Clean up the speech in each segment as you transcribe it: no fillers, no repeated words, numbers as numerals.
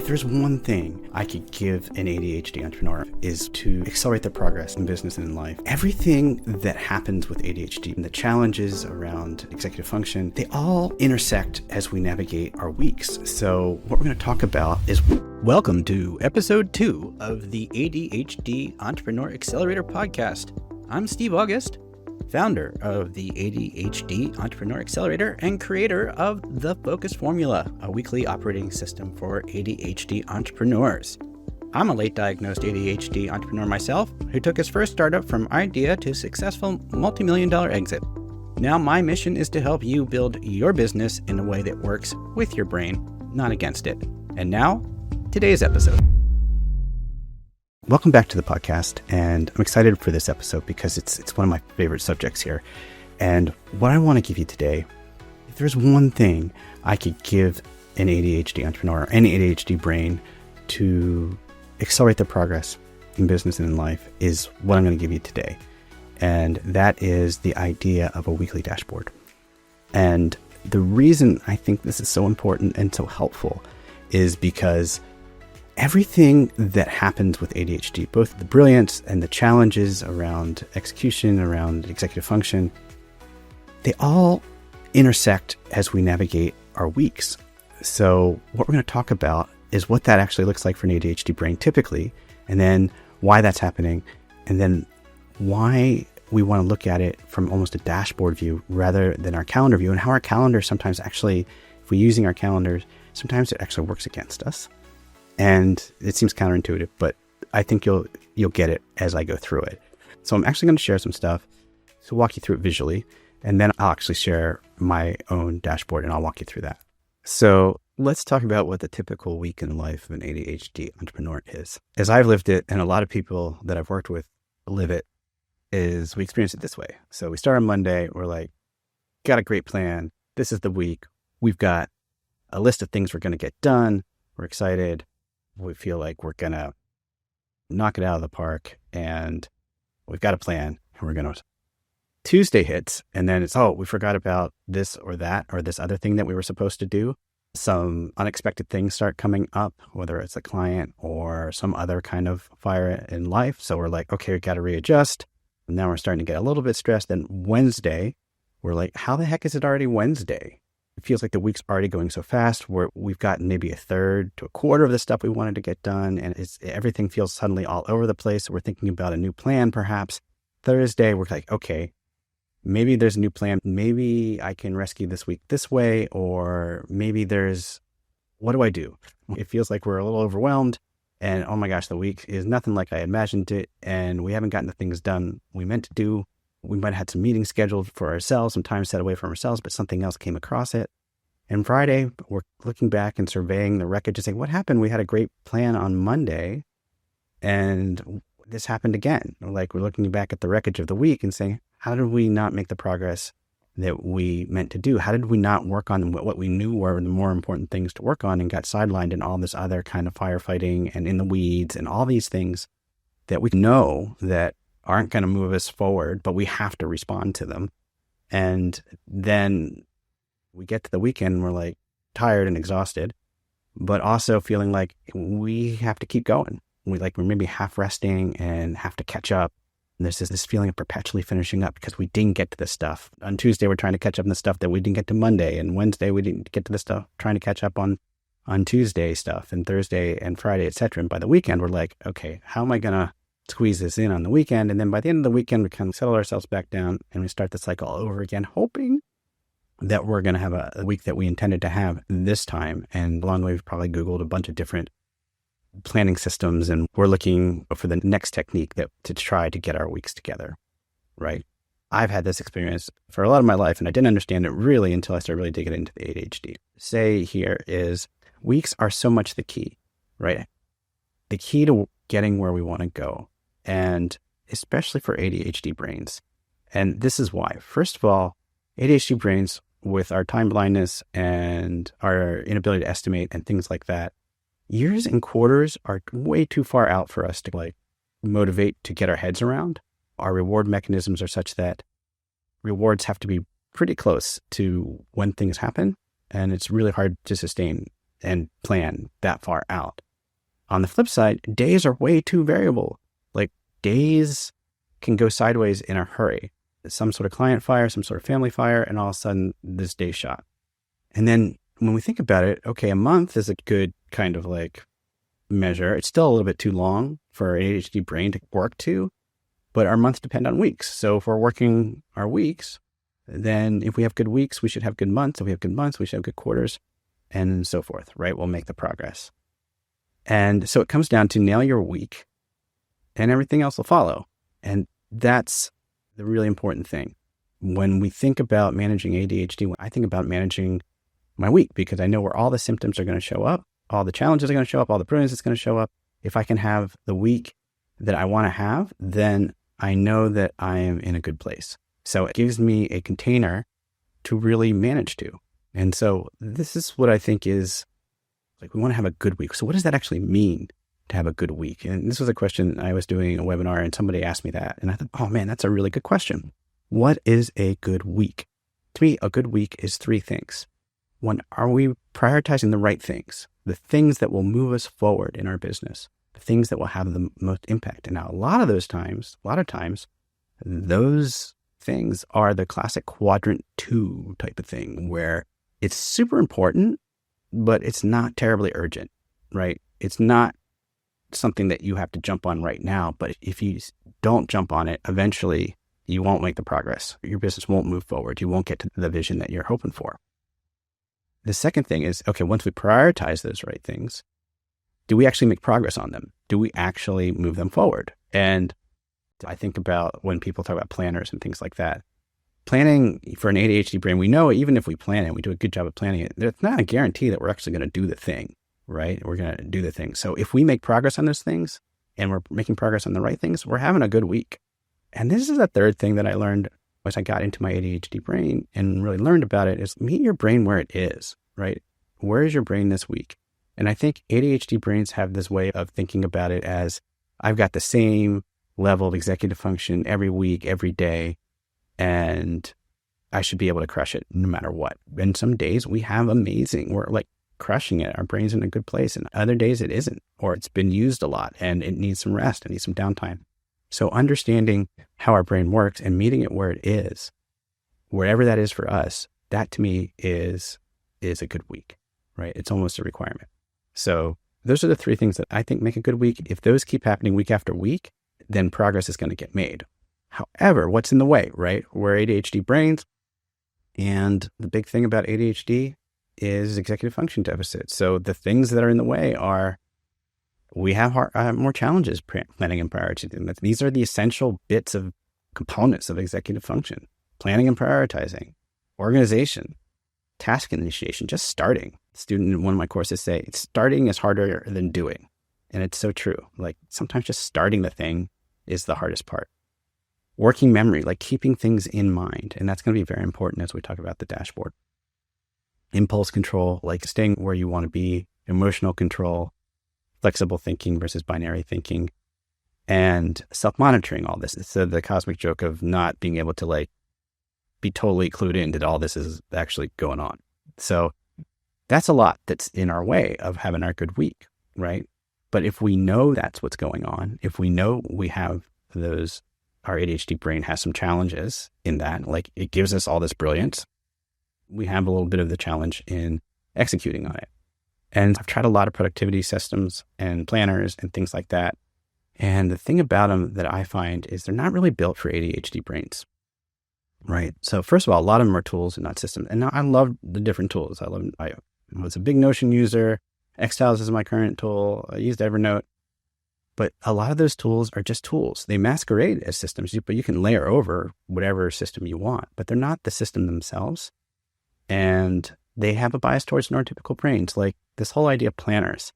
If there's one thing I could give an ADHD entrepreneur is to accelerate their progress in business and in life. Everything that happens with ADHD and the challenges around executive function, they all intersect as we navigate our weeks. So what we're going to talk about is welcome to episode 2 of the ADHD Entrepreneur Accelerator Podcast. I'm Steve August, founder of the ADHD Entrepreneur Accelerator and creator of the Focus Formula, a weekly operating system for ADHD entrepreneurs. I'm a late diagnosed ADHD entrepreneur myself who took his first startup from idea to successful multi-million-dollar exit. Now my mission is to help you build your business in a way that works with your brain, not against it. And now, today's episode. Welcome back to the podcast, and I'm excited for this episode because it's one of my favorite subjects here. And what I want to give you today, if there's one thing I could give an ADHD entrepreneur, any ADHD brain to accelerate their progress in business and in life, is what I'm going to give you today. And that is the idea of a weekly dashboard. And the reason I think this is so important and so helpful is because everything that happens with ADHD, both the brilliance and the challenges around execution, around executive function, they all intersect as we navigate our weeks. So what we're going to talk about is what that actually looks like for an ADHD brain typically, and then why that's happening, and then why we want to look at it from almost a dashboard view rather than our calendar view, and how our calendar sometimes actually, if we're using our calendars, sometimes it actually works against us. And it seems counterintuitive, but I think you'll get it as I go through it. So I'm actually going to share some stuff to walk you through it visually, and then I'll actually share my own dashboard and I'll walk you through that. So let's talk about what the typical week in the life of an ADHD entrepreneur is. As I've lived it, and a lot of people that I've worked with live it, is we experience it this way. So we start on Monday, we're like, got a great plan. This is the week. We've got a list of things we're going to get done. We're excited. We feel like we're going to knock it out of the park, and we've got a plan, and we're going to. Tuesday hits, and then it's, we forgot about this or that or this other thing that we were supposed to do. Some unexpected things start coming up, whether it's a client or some other kind of fire in life. So we're like, okay, we got to readjust. And now we're starting to get a little bit stressed. Then Wednesday, we're like, how the heck is it already Wednesday? It feels like the week's already going so fast where we've gotten maybe a third to a quarter of the stuff we wanted to get done. And everything feels suddenly all over the place. We're thinking about a new plan, perhaps. Thursday, we're like, okay, maybe there's a new plan. Maybe I can rescue this week this way, or maybe what do I do? It feels like we're a little overwhelmed. And oh my gosh, the week is nothing like I imagined it. And we haven't gotten the things done we meant to do. We might have had some meetings scheduled for ourselves, some time set away from ourselves, but something else came across it. And Friday, we're looking back and surveying the wreckage and saying, what happened? We had a great plan on Monday, and this happened again. We're looking back at the wreckage of the week and saying, how did we not make the progress that we meant to do? How did we not work on what we knew were the more important things to work on and got sidelined in all this other kind of firefighting and in the weeds and all these things that we know that aren't going to move us forward, but we have to respond to them. And then we get to the weekend and we're like tired and exhausted, but also feeling like we have to keep going. We're maybe half resting and have to catch up. And there's this feeling of perpetually finishing up because we didn't get to this stuff. On Tuesday, we're trying to catch up on the stuff that we didn't get to Monday. And Wednesday, we didn't get to the stuff, trying to catch up on Tuesday stuff, and Thursday and Friday, etc. And by the weekend, we're like, okay, how am I going to squeeze this in on the weekend? And then by the end of the weekend, we kind of settle ourselves back down and we start the cycle all over again, hoping that we're going to have a week that we intended to have this time. And along the way, we've probably Googled a bunch of different planning systems, and we're looking for the next technique to try to get our weeks together, right? I've had this experience for a lot of my life, and I didn't understand it really until I started really digging into the ADHD. Say here is weeks are so much the key, right? The key to getting where we want to go, and especially for ADHD brains. And this is why. First of all, ADHD brains, with our time blindness and our inability to estimate and things like that, years and quarters are way too far out for us to motivate to get our heads around. Our reward mechanisms are such that rewards have to be pretty close to when things happen. And it's really hard to sustain and plan that far out. On the flip side, days are way too variable. Like days can go sideways in a hurry. Some sort of client fire, some sort of family fire, and all of a sudden this day shot. And then when we think about it, okay, a month is a good kind of like measure. It's still a little bit too long for our ADHD brain to work to, but our months depend on weeks. So if we're working our weeks, then if we have good weeks, we should have good months. If we have good months, we should have good quarters, and so forth, right? We'll make the progress. And so it comes down to nail your week and everything else will follow. And that's the really important thing. When we think about managing ADHD, I think about managing my week because I know where all the symptoms are going to show up, all the challenges are going to show up, all the brilliance is going to show up. If I can have the week that I want to have, then I know that I am in a good place. So it gives me a container to really manage to. And so this is what I think is like, we want to have a good week. So what does that actually mean to have a good week? And this was a question I was doing a webinar and somebody asked me that. And I thought, oh man, that's a really good question. What is a good week? To me, a good week is three things. One, are we prioritizing the right things? The things that will move us forward in our business, the things that will have the most impact. And now a lot of times, those things are the classic quadrant 2 type of thing where it's super important, but it's not terribly urgent, right? It's not something that you have to jump on right now, but if you don't jump on it, eventually you won't make the progress. Your business won't move forward. You won't get to the vision that you're hoping for. The second thing is, okay, once we prioritize those right things, do we actually make progress on them? Do we actually move them forward? And I think about when people talk about planners and things like that. Planning for an ADHD brain, we know even if we plan it, we do a good job of planning it, it's not a guarantee that we're actually going to do the thing, right? We're going to do the thing. So if we make progress on those things and we're making progress on the right things, we're having a good week. And this is the third thing that I learned as I got into my ADHD brain and really learned about it is meet your brain where it is, right? Where is your brain this week? And I think ADHD brains have this way of thinking about it as I've got the same level of executive function every week, every day, and I should be able to crush it no matter what. And some days we have amazing, we're like crushing it. Our brain's in a good place. And other days it isn't, or it's been used a lot and it needs some rest, it needs some downtime. So understanding how our brain works and meeting it where it is, wherever that is for us, that to me is a good week, right? It's almost a requirement. So those are the three things that I think make a good week. If those keep happening week after week, then progress is going to get made. However, what's in the way, right? We're ADHD brains. And the big thing about ADHD is executive function deficit. So the things that are in the way are we have more challenges planning and prioritizing. These are the essential bits of components of executive function: planning and prioritizing, organization, task initiation, just starting. A student in one of my courses say, starting is harder than doing. And it's so true. Like sometimes just starting the thing is the hardest part. Working memory, like keeping things in mind. And that's going to be very important as we talk about the dashboard. Impulse control, like staying where you want to be, emotional control, flexible thinking versus binary thinking, and self-monitoring all this. It's the cosmic joke of not being able to like be totally clued in that all this is actually going on. So that's a lot that's in our way of having our good week, right? But if we know that's what's going on, if we know we have our ADHD brain has some challenges in that, like it gives us all this brilliance, we have a little bit of the challenge in executing on it. And I've tried a lot of productivity systems and planners and things like that. And the thing about them that I find is they're not really built for ADHD brains, right? So first of all, a lot of them are tools and not systems. And now I love the different tools. I was a big Notion user. Xtiles is my current tool. I used Evernote. But a lot of those tools are just tools. They masquerade as systems, but you can layer over whatever system you want, but they're not the system themselves. And they have a bias towards neurotypical brains. Like this whole idea of planners,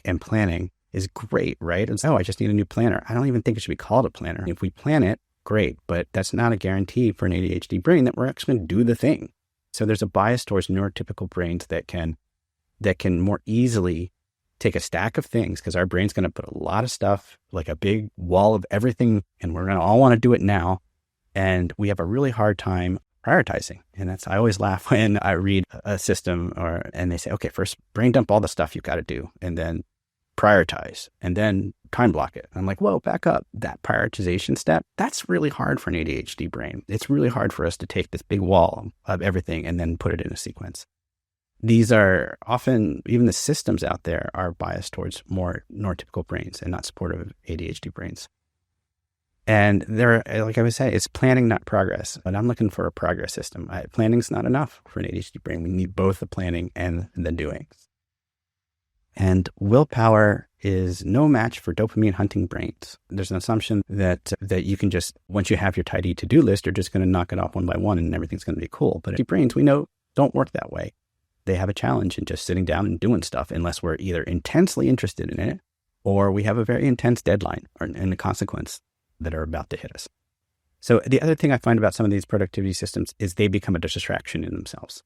and planning is great, right? It's, I just need a new planner. I don't even think it should be called a planner. If we plan it, great, but that's not a guarantee for an ADHD brain that we're actually going to do the thing. So there's a bias towards neurotypical brains that can more easily take a stack of things, because our brain's going to put a lot of stuff, like a big wall of everything, and we're going to all want to do it now. And we have a really hard time prioritizing. And I always laugh when I read a system and they say, okay, first brain dump all the stuff you've got to do and then prioritize and then time block it. I'm like, whoa, back up. That prioritization step, that's really hard for an ADHD brain. It's really hard for us to take this big wall of everything and then put it in a sequence. These are often, even the systems out there are biased towards more neurotypical brains and not supportive of ADHD brains. And they're, like I would say, it's planning, not progress. But I'm looking for a progress system. Planning's not enough for an ADHD brain. We need both the planning and the doing. And willpower is no match for dopamine hunting brains. There's an assumption that you can just, once you have your tidy to-do list, you're just going to knock it off one by one and everything's going to be cool. But ADHD brains, we know, don't work that way. They have a challenge in just sitting down and doing stuff unless we're either intensely interested in it or we have a very intense deadline and a consequence that are about to hit us. So the other thing I find about some of these productivity systems is they become a distraction in themselves,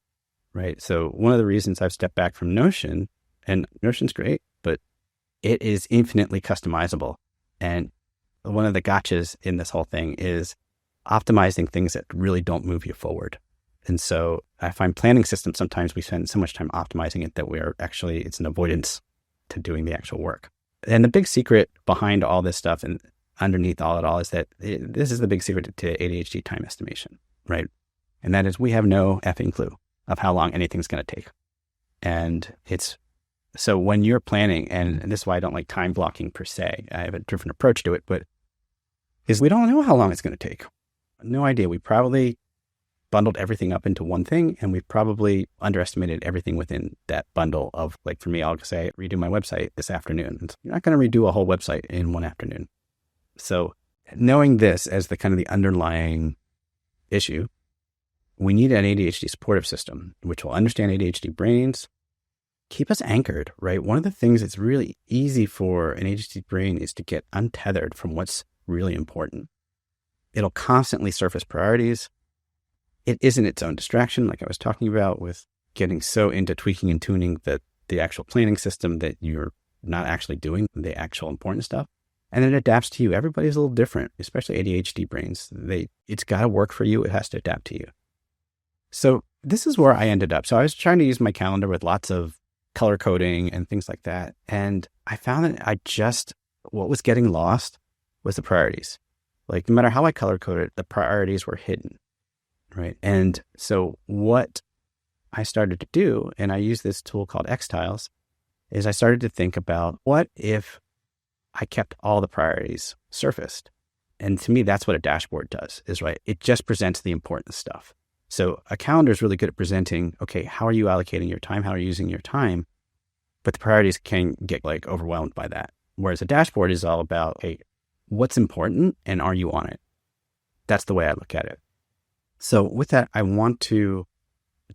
right? So one of the reasons I've stepped back from Notion, and Notion's great, but it is infinitely customizable. And one of the gotchas in this whole thing is optimizing things that really don't move you forward. And so I find planning systems, sometimes we spend so much time optimizing it that it's an avoidance to doing the actual work. And the big secret behind all this stuff and underneath all it all is that this is the big secret to ADHD time estimation, right? And that is we have no effing clue of how long anything's going to take. And so when you're planning, and this is why I don't like time blocking per se, I have a different approach to it, but is we don't know how long it's going to take. No idea. We probably bundled everything up into one thing, and we've probably underestimated everything within that bundle of, like, for me, I'll say, redo my website this afternoon. And you're not going to redo a whole website in one afternoon. So knowing this as the kind of the underlying issue, we need an ADHD supportive system, which will understand ADHD brains, keep us anchored, right? One of the things that's really easy for an ADHD brain is to get untethered from what's really important. It'll constantly surface priorities. It isn't its own distraction, like I was talking about with getting so into tweaking and tuning the actual planning system that you're not actually doing the actual important stuff. And it adapts to you. Everybody's a little different, especially ADHD brains. It's got to work for you. It has to adapt to you. So this is where I ended up. So I was trying to use my calendar with lots of color coding and things like that. And I found that what was getting lost was the priorities. Like, no matter how I color coded, the priorities were hidden. Right. And so what I started to do, and I use this tool called X-Tiles, is I started to think about what if I kept all the priorities surfaced. And to me, that's what a dashboard does, is right. It just presents the important stuff. So a calendar is really good at presenting, okay, how are you allocating your time? How are you using your time? But the priorities can get overwhelmed by that. Whereas a dashboard is all about, hey, what's important and are you on it? That's the way I look at it. So with that, I want to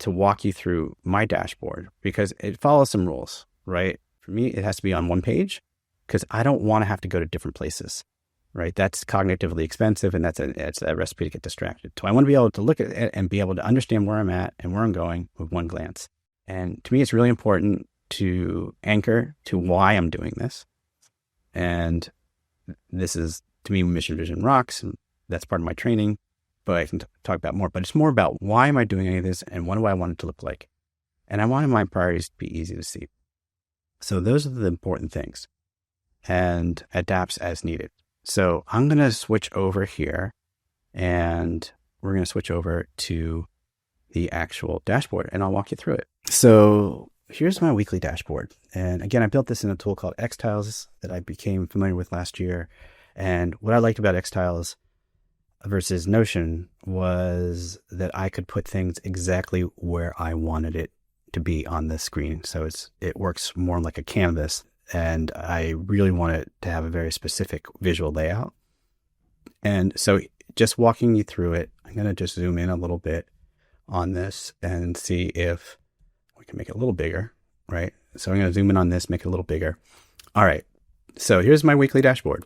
walk you through my dashboard because it follows some rules, right? For me, it has to be on one page because I don't want to have to go to different places, right? That's cognitively expensive and it's a recipe to get distracted. So I want to be able to look at it and be able to understand where I'm at and where I'm going with one glance. And to me, it's really important to anchor to why I'm doing this. And this is, to me, mission vision rocks. And that's part of my training. But I can talk about more. But it's more about why am I doing any of this and what do I want it to look like? And I wanted my priorities to be easy to see. So those are the important things and adapts as needed. So I'm going to switch over here and we're going to switch over to the actual dashboard and I'll walk you through it. So here's my weekly dashboard. And again, I built this in a tool called X-Tiles that I became familiar with last year. And what I liked about X-Tiles versus Notion was that I could put things exactly where I wanted it to be on the screen. So it works more like a canvas, and I really want it to have a very specific visual layout. And so just walking you through it, I'm going to just zoom in a little bit on this and see if we can make it a little bigger, right? So I'm going to zoom in on this, make it a little bigger. All right. So here's my weekly dashboard,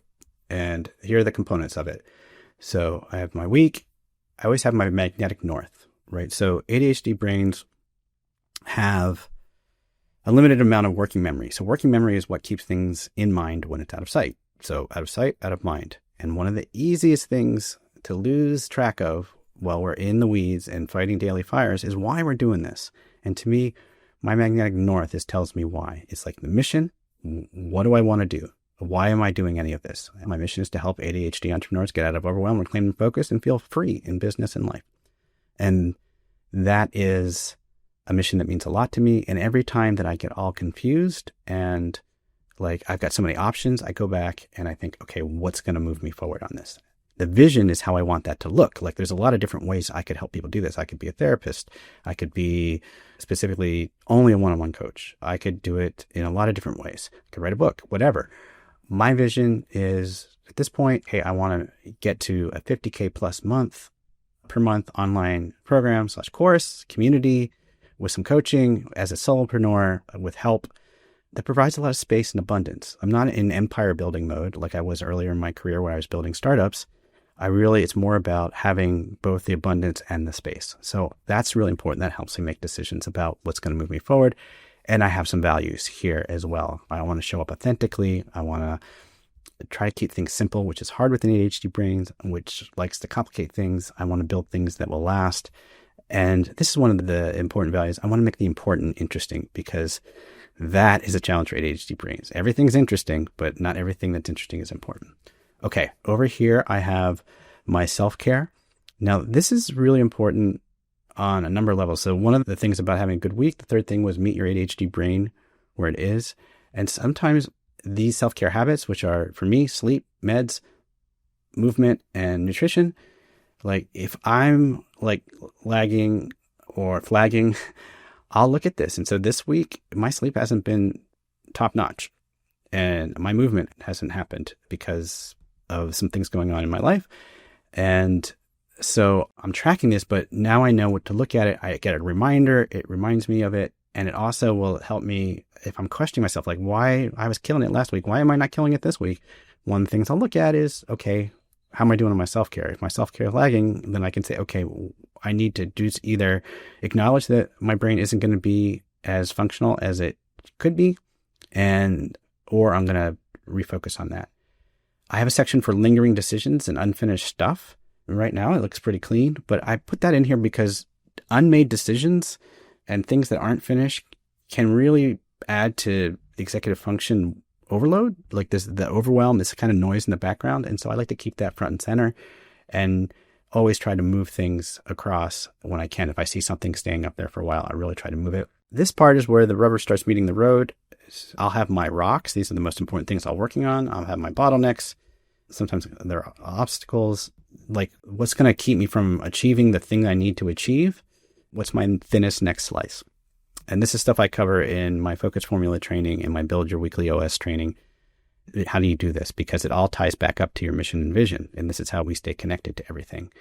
and here are the components of it. So I have my week. I always have my magnetic north, right? So ADHD brains have a limited amount of working memory. So working memory is what keeps things in mind when it's out of sight. So out of sight, out of mind. And one of the easiest things to lose track of while we're in the weeds and fighting daily fires is why we're doing this. And to me, my magnetic north tells me why. It's like the mission. What do I want to do? Why am I doing any of this? My mission is to help ADHD entrepreneurs get out of overwhelm, reclaim focus, and feel free in business and life. And that is a mission that means a lot to me. And every time that I get all confused and like I've got so many options, I go back and I think, okay, what's going to move me forward on this? The vision is how I want that to look. Like there's a lot of different ways I could help people do this. I could be a therapist. I could be specifically only a one-on-one coach. I could do it in a lot of different ways. I could write a book, whatever. My vision is at this point, hey, I want to get to a 50K plus per month online program / course, community with some coaching as a solopreneur with help that provides a lot of space and abundance. I'm not in empire building mode like I was earlier in my career where I was building startups. It's more about having both the abundance and the space. So that's really important. That helps me make decisions about what's going to move me forward. And I have some values here as well. I want to show up authentically. I want to try to keep things simple, which is hard with an ADHD brain, which likes to complicate things. I want to build things that will last. And this is one of the important values. I want to make the important interesting because that is a challenge for ADHD brains. Everything's interesting, but not everything that's interesting is important. Okay, over here I have my self-care. Now, this is really important on a number of levels. So one of the things about having a good week, the third thing was meet your ADHD brain where it is. And sometimes these self-care habits, which are for me, sleep, meds, movement, and nutrition, like if I'm like lagging or flagging, I'll look at this. And so this week, my sleep hasn't been top notch and my movement hasn't happened because of some things going on in my life. And so I'm tracking this, but now I know what to look at it. I get a reminder. It reminds me of it. And it also will help me if I'm questioning myself, like why I was killing it last week. Why am I not killing it this week? One of the things I'll look at is, okay, how am I doing on my self-care? If my self-care is lagging, then I can say, okay, I need to do either acknowledge that my brain isn't going to be as functional as it could be, or I'm going to refocus on that. I have a section for lingering decisions and unfinished stuff. Right now, it looks pretty clean, but I put that in here because unmade decisions and things that aren't finished can really add to executive function overload. Like the overwhelm, this kind of noise in the background. And so I like to keep that front and center and always try to move things across when I can. If I see something staying up there for a while, I really try to move it. This part is where the rubber starts meeting the road. I'll have my rocks. These are the most important things I'm working on. I'll have my bottlenecks. Sometimes there are obstacles. Like what's going to keep me from achieving the thing I need to achieve? What's my thinnest next slice? And this is stuff I cover in my focus formula training and my build your weekly OS training. How do you do this? Because it all ties back up to your mission and vision. And this is how we stay connected to everything.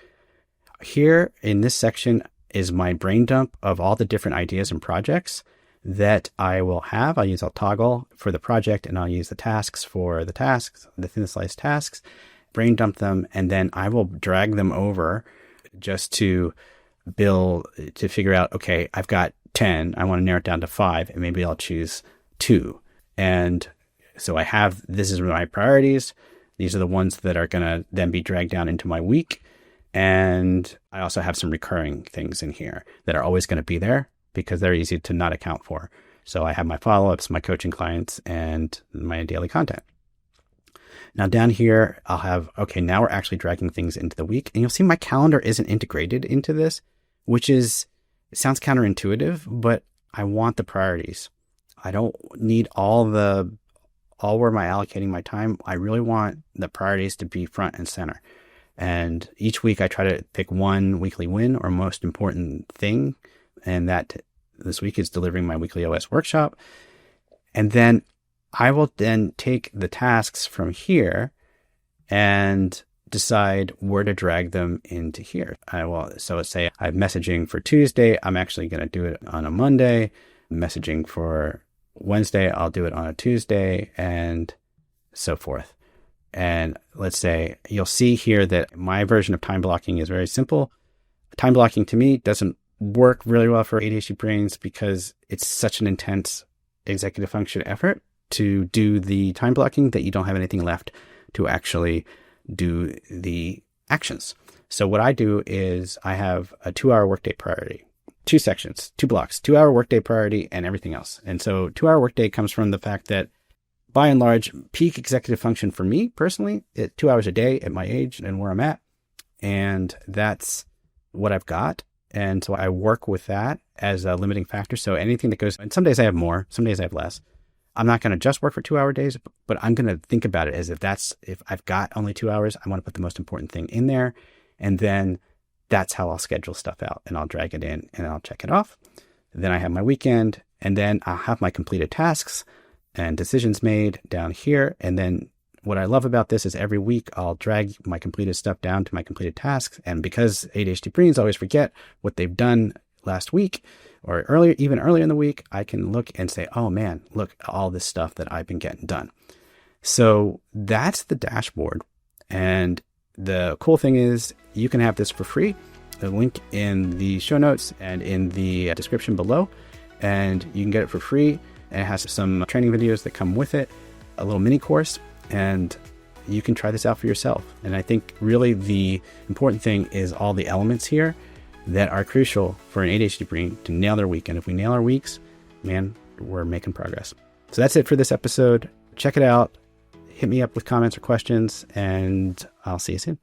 Here in this section is my brain dump of all the different ideas and projects that I will have. I'll toggle for the project and I'll use the tasks for the tasks, the thin slice tasks, brain dump them, and then I will drag them over just to figure out, okay, I've got 10. I want to narrow it down to 5, and maybe I'll choose 2. And so this is my priorities. These are the ones that are going to then be dragged down into my week. And I also have some recurring things in here that are always going to be there because they're easy to not account for. So I have my follow-ups, my coaching clients, and my daily content. Now down here, I'll have, okay, now we're actually dragging things into the week. And you'll see my calendar isn't integrated into this, which it sounds counterintuitive, but I want the priorities. I don't need all where am I allocating my time. I really want the priorities to be front and center. And each week I try to pick one weekly win or most important thing. And that this week is delivering my weekly OS workshop. And then I will then take the tasks from here and decide where to drag them into here. So let's say I have messaging for Tuesday. I'm actually going to do it on a Monday. Messaging for Wednesday, I'll do it on a Tuesday, and so forth. And let's say you'll see here that my version of time blocking is very simple. Time blocking to me doesn't work really well for ADHD brains because it's such an intense executive function effort to do the time blocking that you don't have anything left to actually do the actions. So what I do is I have a 2-hour workday priority, 2 sections, 2 blocks, 2-hour workday priority and everything else. And so 2-hour workday comes from the fact that by and large, peak executive function for me personally, 2 hours a day at my age and where I'm at. And that's what I've got. And so I work with that as a limiting factor. So anything that goes, and some days I have more, some days I have less. I'm not going to just work for 2-hour days, but I'm going to think about it as if I've got only 2 hours, I want to put the most important thing in there. And then that's how I'll schedule stuff out, and I'll drag it in and I'll check it off. Then I have my weekend, and then I'll have my completed tasks and decisions made down here. And then what I love about this is every week I'll drag my completed stuff down to my completed tasks. And because ADHD brains always forget what they've done last week or earlier, even earlier in the week, I can look and say, oh man, look at all this stuff that I've been getting done. So that's the dashboard. And the cool thing is you can have this for free. The link in the show notes and in the description below, and you can get it for free. And it has some training videos that come with it, a little mini course, and you can try this out for yourself. And I think really the important thing is all the elements here that are crucial for an ADHD brain to nail their week. And if we nail our weeks, man, we're making progress. So that's it for this episode. Check it out. Hit me up with comments or questions, and I'll see you soon.